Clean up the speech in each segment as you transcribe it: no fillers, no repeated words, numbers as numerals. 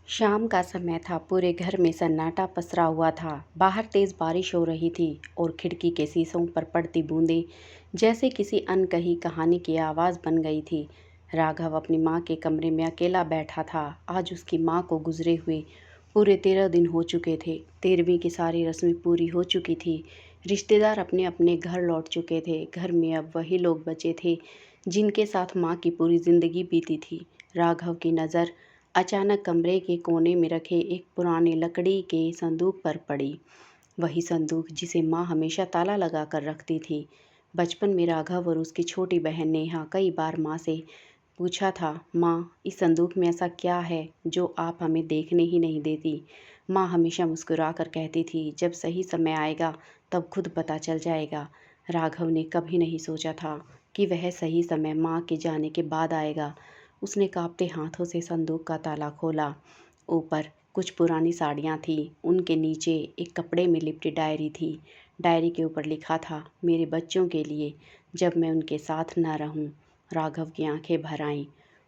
शाम का समय था। पूरे घर में सन्नाटा पसरा हुआ था। बाहर तेज बारिश हो रही थी और खिड़की के शीशों पर पड़ती बूंदें जैसे किसी अनकही कहानी की आवाज़ बन गई थी। राघव अपनी माँ के कमरे में अकेला बैठा था। आज उसकी माँ को गुजरे हुए पूरे 13 दिन हो चुके थे। 13वीं की सारी रस्में पूरी हो चुकी थी। रिश्तेदार अपने अपने घर लौट चुके थे। घर में अब वही लोग बचे थे जिनके साथ माँ की पूरी जिंदगी बीती थी। राघव की नज़र अचानक कमरे के कोने में रखे एक पुराने लकड़ी के संदूक पर पड़ी। वही संदूक जिसे माँ हमेशा ताला लगा कर रखती थी। बचपन में राघव और उसकी छोटी बहन नेहा कई बार माँ से पूछा था, माँ इस संदूक में ऐसा क्या है जो आप हमें देखने ही नहीं देती। माँ हमेशा मुस्कुरा कर कहती थी, जब सही समय आएगा तब खुद पता चल जाएगा। राघव ने कभी नहीं सोचा था कि वह सही समय माँ के जाने के बाद आएगा। उसने कांपते हाथों से संदूक का ताला खोला। ऊपर कुछ पुरानी साड़ियाँ थीं। उनके नीचे एक कपड़े में लिपटी डायरी थी। डायरी के ऊपर लिखा था, मेरे बच्चों के लिए, जब मैं उनके साथ न रहूं। राघव की आंखें भर आईं।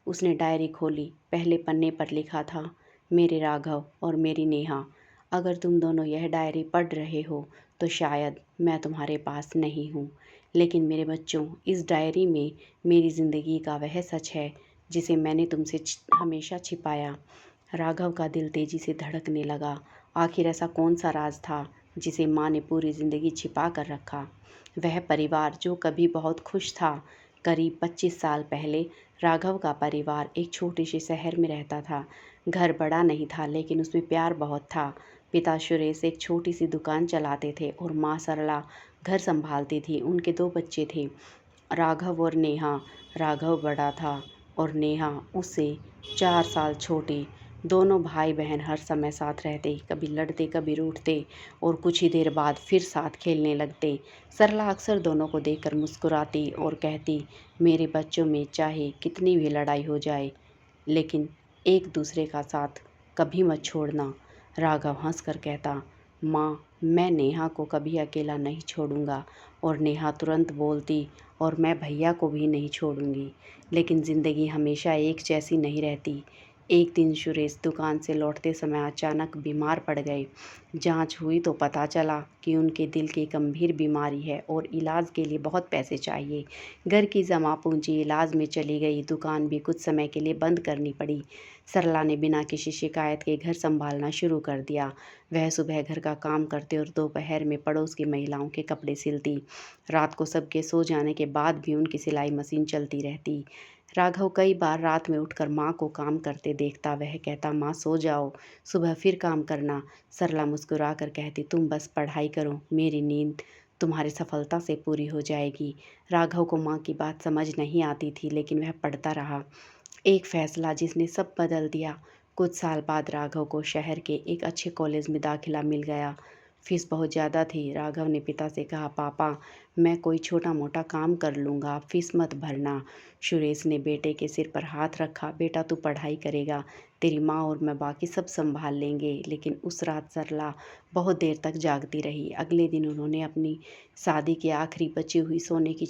उसने डायरी खोली। पहले पन्ने पर लिखा था, मेरे राघव और मेरी नेहा, अगर तुम दोनों यह डायरी पढ़ रहे हो तो शायद मैं तुम्हारे पास नहीं हूँ, लेकिन मेरे बच्चों, इस डायरी में मेरी ज़िंदगी का वह सच है जिसे मैंने तुमसे हमेशा छिपाया। राघव का दिल तेजी से धड़कने लगा। आखिर ऐसा कौन सा राज था जिसे माँ ने पूरी ज़िंदगी छिपा कर रखा। वह परिवार जो कभी बहुत खुश था। करीब 25 साल पहले राघव का परिवार एक छोटे से शहर में रहता था। घर बड़ा नहीं था लेकिन उसमें प्यार बहुत था। पिता सुरेश एक छोटी सी दुकान चलाते थे और माँ सरला घर संभालती थी। उनके 2 बच्चे थे, राघव और नेहा। राघव बड़ा था और नेहा उससे 4 साल छोटी। दोनों भाई बहन हर समय साथ रहते, कभी लड़ते कभी रूठते और कुछ ही देर बाद फिर साथ खेलने लगते। सरला अक्सर दोनों को देखकर मुस्कुराती और कहती, मेरे बच्चों में चाहे कितनी भी लड़ाई हो जाए लेकिन एक दूसरे का साथ कभी मत छोड़ना। राघव हंसकर कहता, माँ मैं नेहा को कभी अकेला नहीं छोड़ूंगा। और नेहा तुरंत बोलती, और मैं भैया को भी नहीं छोड़ूंगी। लेकिन ज़िंदगी हमेशा एक जैसी नहीं रहती। एक दिन सुरेश दुकान से लौटते समय अचानक बीमार पड़ गए। जांच हुई तो पता चला कि उनके दिल की गंभीर बीमारी है और इलाज के लिए बहुत पैसे चाहिए। घर की जमा पूंजी इलाज में चली गई। दुकान भी कुछ समय के लिए बंद करनी पड़ी। सरला ने बिना किसी शिकायत के घर संभालना शुरू कर दिया। वह सुबह घर का काम करती और दोपहर में पड़ोस की महिलाओं के कपड़े सिलती। रात को सबके सो जाने के बाद भी उनकी सिलाई मशीन चलती रहती। राघव कई बार रात में उठकर माँ को काम करते देखता। वह कहता, माँ सो जाओ, सुबह फिर काम करना। सरला मुस्कुरा कर कहती, तुम बस पढ़ाई करो, मेरी नींद तुम्हारी सफलता से पूरी हो जाएगी। राघव को माँ की बात समझ नहीं आती थी लेकिन वह पढ़ता रहा। एक फैसला जिसने सब बदल दिया। कुछ साल बाद राघव को शहर के एक अच्छे कॉलेज में दाखिला मिल गया। फीस बहुत ज़्यादा थी। राघव ने पिता से कहा, पापा मैं कोई छोटा मोटा काम कर लूँगा, आप फीस मत भरना। सुरेश ने बेटे के सिर पर हाथ रखा, बेटा तू पढ़ाई करेगा, तेरी माँ और मैं बाकी सब संभाल लेंगे। लेकिन उस रात सरला बहुत देर तक जागती रही। अगले दिन उन्होंने अपनी शादी की आखिरी बची हुई सोने की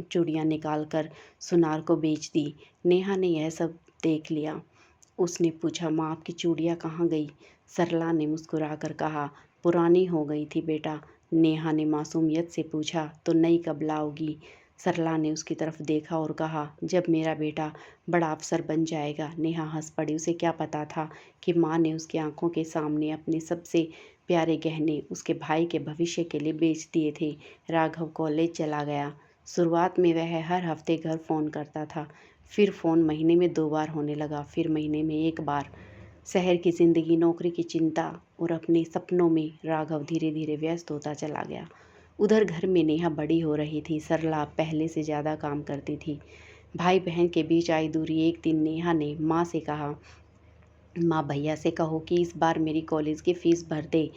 चूड़ियाँ निकाल कर सुनार को बेच दी। नेहा ने यह सब देख लिया। उसने पूछा, माँ आपकी चूड़ियाँ कहाँ गई। सरला ने मुस्कुराकर कहा, पुरानी हो गई थी बेटा। नेहा ने मासूमियत से पूछा, तो नई कब लाओगी। सरला ने उसकी तरफ देखा और कहा, जब मेरा बेटा बड़ा अफसर बन जाएगा। नेहा हंस पड़ी। उसे क्या पता था कि माँ ने उसकी आंखों के सामने अपने सबसे प्यारे गहने उसके भाई के भविष्य के लिए बेच दिए थे। राघव कॉलेज चला गया। शुरुआत में वह हर हफ्ते घर फ़ोन करता था। फिर फ़ोन महीने में 2 बार होने लगा, फिर महीने में 1 बार। शहर की ज़िंदगी, नौकरी की चिंता और अपने सपनों में राघव धीरे धीरे व्यस्त होता चला गया। उधर घर में नेहा बड़ी हो रही थी। सरला पहले से ज़्यादा काम करती थी। भाई बहन के बीच आई दूरी। एक दिन नेहा ने माँ से कहा, माँ भैया से कहो कि इस बार मेरी कॉलेज की फ़ीस भर दे।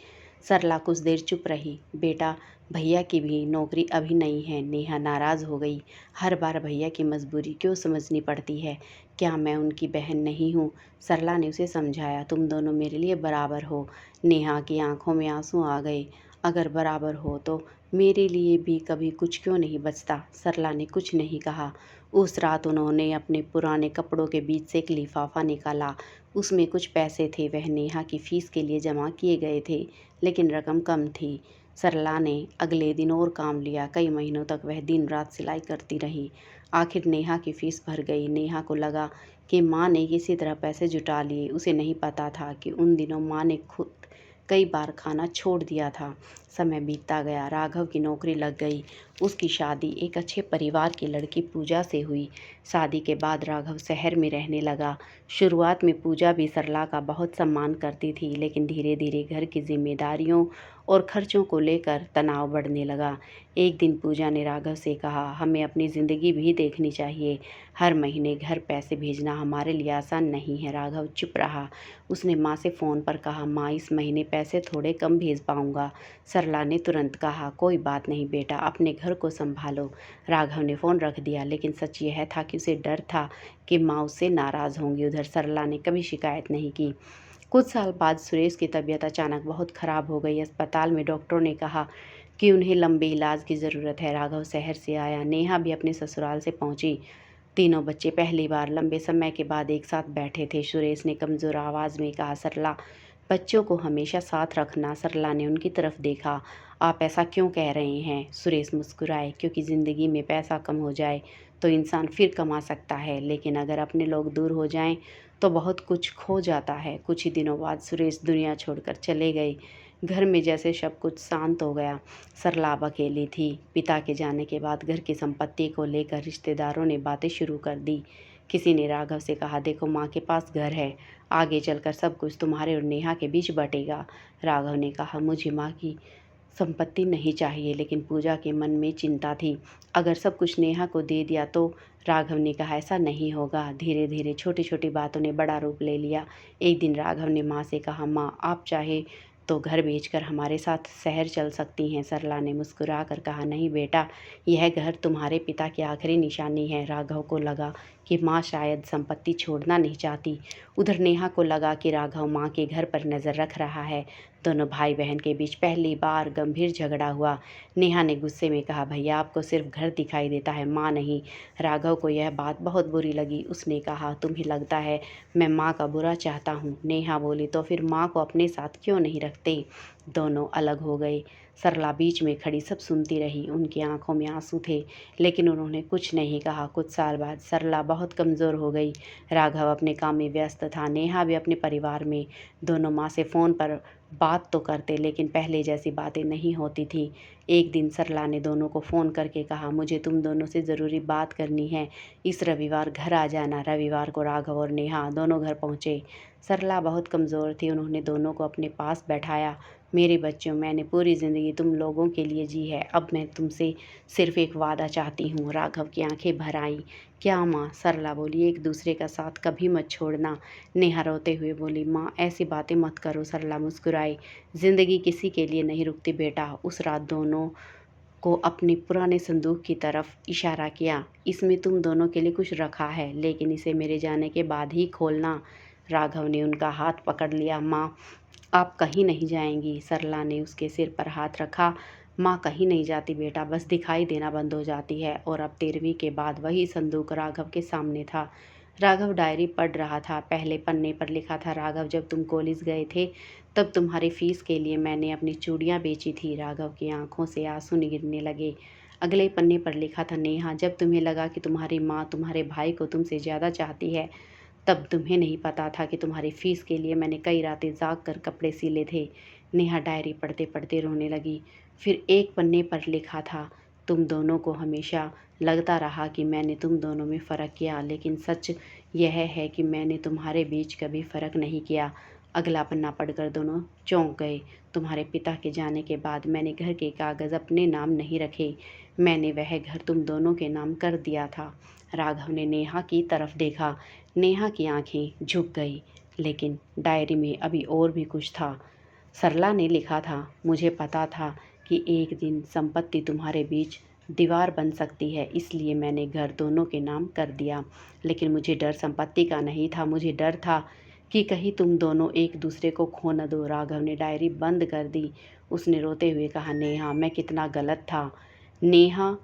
सरला कुछ देर चुप रही। बेटा भैया की भी नौकरी अभी नहीं है। नेहा नाराज़ हो गई। हर बार भैया की मजबूरी क्यों समझनी पड़ती है। क्या मैं उनकी बहन नहीं हूँ। सरला ने उसे समझाया, तुम दोनों मेरे लिए बराबर हो। नेहा की आंखों में आंसू आ गए। अगर बराबर हो तो मेरे लिए भी कभी कुछ क्यों नहीं बचता। सरला ने कुछ नहीं कहा। उस रात उन्होंने अपने पुराने कपड़ों के बीच से एक लिफाफा निकाला। उसमें कुछ पैसे थे, वह नेहा की फीस के लिए जमा किए गए थे, लेकिन रकम कम थी। सरला ने अगले दिन और काम लिया। कई महीनों तक वह दिन रात सिलाई करती रही। आखिर नेहा की फीस भर गई। नेहा को लगा कि माँ ने किसी तरह पैसे जुटा लिए। उसे नहीं पता था कि उन दिनों माँ ने खुद कई बार खाना छोड़ दिया था। समय बीतता गया। राघव की नौकरी लग गई। उसकी शादी एक अच्छे परिवार की लड़की पूजा से हुई। शादी के बाद राघव शहर में रहने लगा। शुरुआत में पूजा भी सरला का बहुत सम्मान करती थी, लेकिन धीरे धीरे घर की जिम्मेदारियों और खर्चों को लेकर तनाव बढ़ने लगा। एक दिन पूजा ने राघव से कहा, हमें अपनी ज़िंदगी भी देखनी चाहिए। हर महीने घर पैसे भेजना हमारे लिए आसान नहीं है। राघव चुप रहा। उसने माँ से फ़ोन पर कहा, माँ इस महीने पैसे थोड़े कम भेज पाऊँगा। सरला ने तुरंत कहा, कोई बात नहीं बेटा, अपने घर को संभालो। राघव ने फ़ोन रख दिया, लेकिन सच यह था कि उसे डर था कि माँ उससे नाराज़ होंगी। उधर सरला ने कभी शिकायत नहीं की। कुछ साल बाद सुरेश की तबीयत अचानक बहुत ख़राब हो गई। अस्पताल में डॉक्टरों ने कहा कि उन्हें लंबे इलाज की ज़रूरत है। राघव शहर से आया। नेहा भी अपने ससुराल से पहुंची। तीनों बच्चे पहली बार लंबे समय के बाद एक साथ बैठे थे। सुरेश ने कमज़ोर आवाज़ में कहा, सरला, बच्चों को हमेशा साथ रखना। सरला ने उनकी तरफ देखा। आप ऐसा क्यों कह रहे हैं? सुरेश मुस्कुराए, क्योंकि ज़िंदगी में पैसा कम हो जाए तो इंसान फिर कमा सकता है, लेकिन अगर अपने लोग दूर हो जाएं तो बहुत कुछ खो जाता है। कुछ ही दिनों बाद सुरेश दुनिया छोड़कर चले गए। घर में जैसे सब कुछ शांत हो गया। सरला अब अकेली थी। पिता के जाने के बाद घर की संपत्ति को लेकर रिश्तेदारों ने बातें शुरू कर दी। किसी ने राघव से कहा, देखो माँ के पास घर है, आगे चलकर सब कुछ तुम्हारे और नेहा के बीच बटेगा। राघव ने कहा, मुझे माँ की संपत्ति नहीं चाहिए, लेकिन पूजा के मन में चिंता थी। अगर सब कुछ नेहा को दे दिया तो? राघव ने कहा, ऐसा नहीं होगा। धीरे धीरे छोटी छोटी बातों ने बड़ा रूप ले लिया। एक दिन राघव ने माँ से कहा, माँ आप चाहे तो घर बेचकर हमारे साथ शहर चल सकती हैं। सरला ने मुस्कुरा कर कहा, नहीं बेटा, यह घर तुम्हारे पिता की आखिरी निशानी है। राघव को लगा कि माँ शायद संपत्ति छोड़ना नहीं चाहती। उधर नेहा को लगा कि राघव माँ के घर पर नज़र रख रहा है। दोनों भाई बहन के बीच पहली बार गंभीर झगड़ा हुआ। नेहा ने गुस्से में कहा, भैया आपको सिर्फ घर दिखाई देता है, माँ नहीं। राघव को यह बात बहुत बुरी लगी। उसने कहा, तुम्हें लगता है मैं माँ का बुरा चाहता हूँ? नेहा बोली, तो फिर माँ को अपने साथ क्यों नहीं रखते? दोनों अलग हो गए। सरला बीच में खड़ी सब सुनती रही। उनकी आंखों में आंसू थे, लेकिन उन्होंने कुछ नहीं कहा। कुछ साल बाद सरला बहुत कमज़ोर हो गई। राघव अपने काम में व्यस्त था, नेहा भी अपने परिवार में। दोनों माँ से फ़ोन पर बात तो करते, लेकिन पहले जैसी बातें नहीं होती थी। एक दिन सरला ने दोनों को फ़ोन करके कहा, मुझे तुम दोनों से ज़रूरी बात करनी है। इस रविवार घर आ जाना। रविवार को राघव और नेहा दोनों घर पहुँचे। सरला बहुत कमज़ोर थी। उन्होंने दोनों को अपने पास बैठाया। मेरे बच्चों, मैंने पूरी ज़िंदगी तुम लोगों के लिए जी है। अब मैं तुमसे सिर्फ एक वादा चाहती हूँ। राघव की आंखें भर आईं। क्या माँ? सरला बोली, एक दूसरे का साथ कभी मत छोड़ना। नेहा रोते हुए बोली, माँ ऐसी बातें मत करो। सरला मुस्कुराई, ज़िंदगी किसी के लिए नहीं रुकती बेटा। उस रात दोनों को अपने पुराने संदूक की तरफ इशारा किया। इसमें तुम दोनों के लिए कुछ रखा है, लेकिन इसे मेरे जाने के बाद ही खोलना। राघव ने उनका हाथ पकड़ लिया। माँ आप कहीं नहीं जाएंगी। सरला ने उसके सिर पर हाथ रखा। माँ कहीं नहीं जाती बेटा, बस दिखाई देना बंद हो जाती है। और अब 13वीं के बाद वही संदूक राघव के सामने था। राघव डायरी पढ़ रहा था। पहले पन्ने पर लिखा था, राघव जब तुम कॉलेज गए थे तब तुम्हारी फीस के लिए मैंने अपनी चूड़ियाँ बेची थी। राघव की आंखों से आंसू गिरने लगे। अगले पन्ने पर लिखा था, नेहा जब तुम्हें लगा कि तुम्हारी माँ तुम्हारे भाई को तुमसे ज़्यादा चाहती है, तब तुम्हें नहीं पता था कि तुम्हारी फीस के लिए मैंने कई रातें जाग कर कपड़े सिले थे। नेहा डायरी पढ़ते पढ़ते रोने लगी। फिर एक पन्ने पर लिखा था, तुम दोनों को हमेशा लगता रहा कि मैंने तुम दोनों में फ़र्क किया, लेकिन सच यह है कि मैंने तुम्हारे बीच कभी फ़र्क नहीं किया। अगला पन्ना पढ़कर दोनों चौंक गए। तुम्हारे पिता के जाने के बाद मैंने घर के कागज़ अपने नाम नहीं रखे। मैंने वह घर तुम दोनों के नाम कर दिया था। राघव ने नेहा की तरफ देखा। नेहा की आंखें झुक गई, लेकिन डायरी में अभी और भी कुछ था। सरला ने लिखा था, मुझे पता था कि एक दिन संपत्ति तुम्हारे बीच दीवार बन सकती है, इसलिए मैंने घर दोनों के नाम कर दिया। लेकिन मुझे डर संपत्ति का नहीं था, मुझे डर था कि कहीं तुम दोनों एक दूसरे को खो न दो। राघव ने डायरी बंद कर दी। उसने रोते हुए कहा, नेहा मैं कितना गलत था। नेहा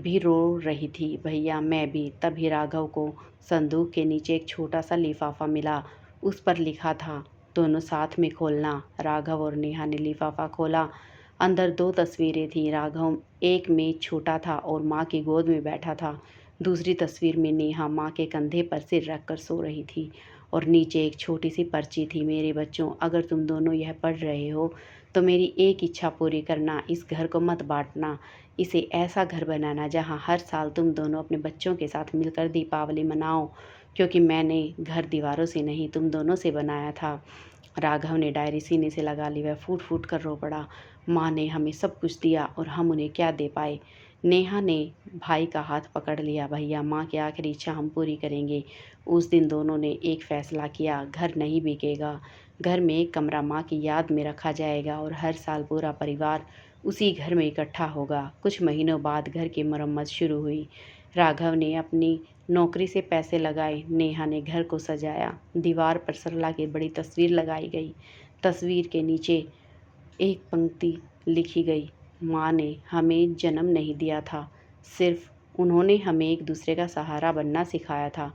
भी रो रही थी। भैया मैं भी। तभी राघव को संदूक के नीचे एक छोटा सा लिफाफा मिला। उस पर लिखा था, दोनों साथ में खोलना। राघव और नेहा ने लिफाफा खोला। अंदर 2 तस्वीरें थीं। राघव एक में छोटा था और माँ की गोद में बैठा था। दूसरी तस्वीर में नेहा माँ के कंधे पर सिर रखकर सो रही थी और नीचे एक छोटी सी पर्ची थी, मेरे बच्चों, अगर तुम दोनों यह पढ़ रहे हो तो मेरी एक इच्छा पूरी करना, इस घर को मत बांटना। इसे ऐसा घर बनाना जहाँ हर साल तुम दोनों अपने बच्चों के साथ मिलकर दीपावली मनाओ, क्योंकि मैंने घर दीवारों से नहीं तुम दोनों से बनाया था। राघव ने डायरी सीने से लगा ली। वह फूट फूट कर रो पड़ा। माँ ने हमें सब कुछ दिया और हम उन्हें क्या दे पाए। नेहा ने भाई का हाथ पकड़ लिया। भैया माँ की आखिरी इच्छा हम पूरी करेंगे। उस दिन दोनों ने एक फैसला किया, घर नहीं बिकेगा। घर में एक कमरा माँ की याद में रखा जाएगा और हर साल पूरा परिवार उसी घर में इकट्ठा होगा। कुछ महीनों बाद घर की मरम्मत शुरू हुई। राघव ने अपनी नौकरी से पैसे लगाए। नेहा ने घर को सजाया। दीवार पर सरला की बड़ी तस्वीर लगाई गई। तस्वीर के नीचे एक पंक्ति लिखी गई, माँ ने हमें जन्म नहीं दिया था, सिर्फ उन्होंने हमें एक दूसरे का सहारा बनना सिखाया था।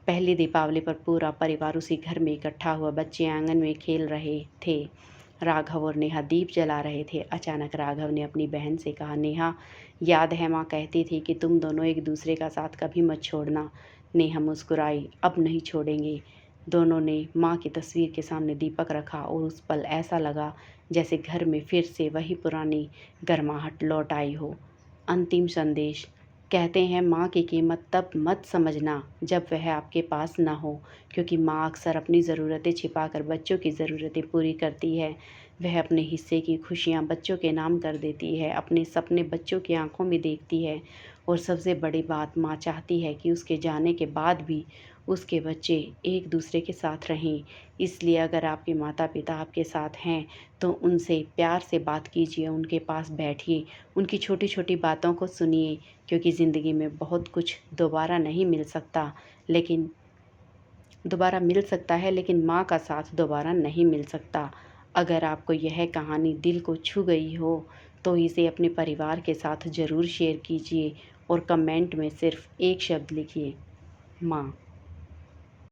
पहली दीपावली पर पूरा परिवार उसी घर में इकट्ठा हुआ। बच्चे आंगन में खेल रहे थे। राघव और नेहा दीप जला रहे थे। अचानक राघव ने अपनी बहन से कहा, नेहा, याद है माँ कहती थी कि तुम दोनों एक दूसरे का साथ कभी मत छोड़ना। नेहा मुस्कुराई, अब नहीं छोड़ेंगे। दोनों ने माँ की तस्वीर के सामने दीपक रखा और उस पल ऐसा लगा जैसे घर में फिर से वही पुरानी गर्माहट लौट आई हो। अंतिम संदेश। कहते हैं माँ की कीमत तब मत समझना जब वह आपके पास ना हो, क्योंकि माँ अक्सर अपनी ज़रूरतें छिपाकर बच्चों की ज़रूरतें पूरी करती है। वह अपने हिस्से की खुशियाँ बच्चों के नाम कर देती है, अपने सपने बच्चों की आंखों में देखती है और सबसे बड़ी बात, माँ चाहती है कि उसके जाने के बाद भी उसके बच्चे एक दूसरे के साथ रहें। इसलिए अगर आपके माता पिता आपके साथ हैं तो उनसे प्यार से बात कीजिए, उनके पास बैठिए, उनकी छोटी छोटी बातों को सुनिए, क्योंकि ज़िंदगी में बहुत कुछ दोबारा नहीं मिल सकता, लेकिन दोबारा मिल सकता है, लेकिन माँ का साथ दोबारा नहीं मिल सकता। अगर आपको यह कहानी दिल को छू गई हो तो इसे अपने परिवार के साथ ज़रूर शेयर कीजिए और कमेंट में सिर्फ़ एक शब्द लिखिए, माँ।